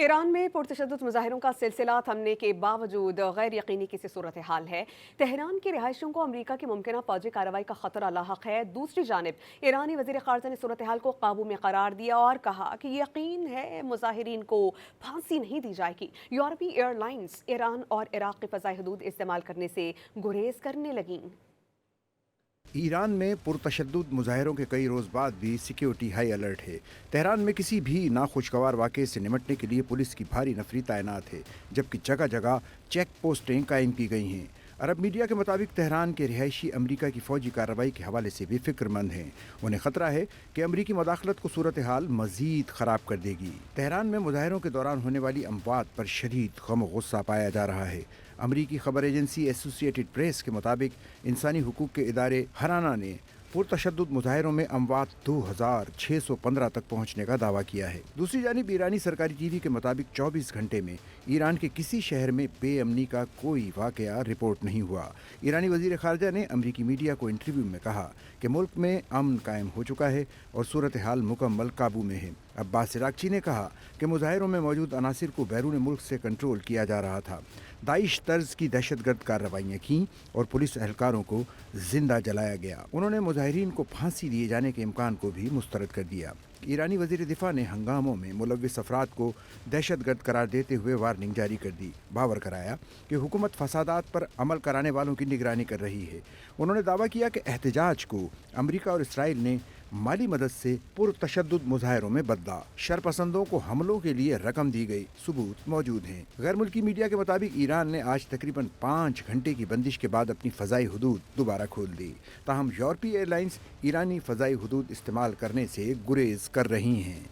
Iran में पुरतशद्दुद मुजाहिरों का सिलसिला थमने के बावजूद गैर यकीनी किसी सूरत हाल है। तेहरान की रिहायशियों को अमरीका की मुमकिन फौजी कार्रवाई का खतरा लाहक है। दूसरी जानिब ईरानी वजीर खारजा ने सूरत हाल को काबू में करार दिया और कहा कि यकीन है मुजाहिरीन को फांसी नहीं दी जाएगी। यूरोपीय एयरलाइंस ईरान और इराक की फ़ज़ाई हदूद इस्तेमाल करने से गुरेज करने लगीं। ईरान में पुरतशद्दुद मुजाहिरों के कई रोज़ बाद भी सिक्योरिटी हाई अलर्ट है। तेहरान में किसी भी नाखुशगवार वाक़े से निमटने के लिए पुलिस की भारी नफरी तैनात है, जबकि जगह जगह चेक पोस्टें कायम की गई हैं। अरब मीडिया के मुताबिक तेहरान के रिहायशी अमरीका की फ़ौजी कार्रवाई के हवाले से भी फ़िक्रमंद हैं। उन्हें ख़तरा है कि अमरीकी मदाखलत को सूरत हाल मज़ीद ख़राब कर देगी। तेहरान में मुजाहिरों के दौरान होने वाली अमवात पर शदीद गम गुस्सा पाया जा रहा है। अमरीकी खबर एजेंसी एसोसिएटेड प्रेस के मुताबिक इंसानी हुकूक के इदारे हराना ने पुरतशद्दुद मुजाहिरों में अमवात 2615 तक पहुंचने का दावा किया है। दूसरी जानिब ईरानी सरकारी टीवी के मुताबिक 24 घंटे में ईरान के किसी शहर में बेअमनी का कोई वाकया रिपोर्ट नहीं हुआ। ईरानी वजीर खारजा ने अमरीकी मीडिया को इंटरव्यू में कहा कि मुल्क में अमन कायम हो चुका है और सूरत हाल मुकम्मल काबू में है। अब्बास इराक़ची ने कहा कि मुजाहिरों में मौजूद अनासिर को बैरून मुल्क से कंट्रोल किया जा रहा था। दाइश तर्ज की दहशतगर्द कार्रवाइयाँ की और पुलिस एहलकारों को जिंदा जलाया गया। उन्होंने मुजाहिरीन को फांसी दिए जाने के इम्कान को भी मुस्तरद कर दिया। ईरानी वजीर दिफा ने हंगामों में मुलव्विस अफराद को दहशतगर्द करार देते हुए वार्निंग जारी कर दी। बावर कराया कि हुकूमत फसादात पर अमल कराने वालों की निगरानी कर रही है। उन्होंने दावा किया कि एहतजाज को अमरीका और इसराइल ने माली मदद से पुरतशद्दुद मुजाहिरों में बदला। शरपसंदों को हमलों के लिए रकम दी गई, सबूत मौजूद हैं। गैर मुल्की मीडिया के मुताबिक ईरान ने आज तकरीबन 5 घंटे की बंदिश के बाद अपनी फ़ज़ाई हदूद दोबारा खोल दी। ताहम यूरोपीय एयरलाइंस ईरानी फ़ज़ाई हदूद इस्तेमाल करने से गुरेज कर रही हैं।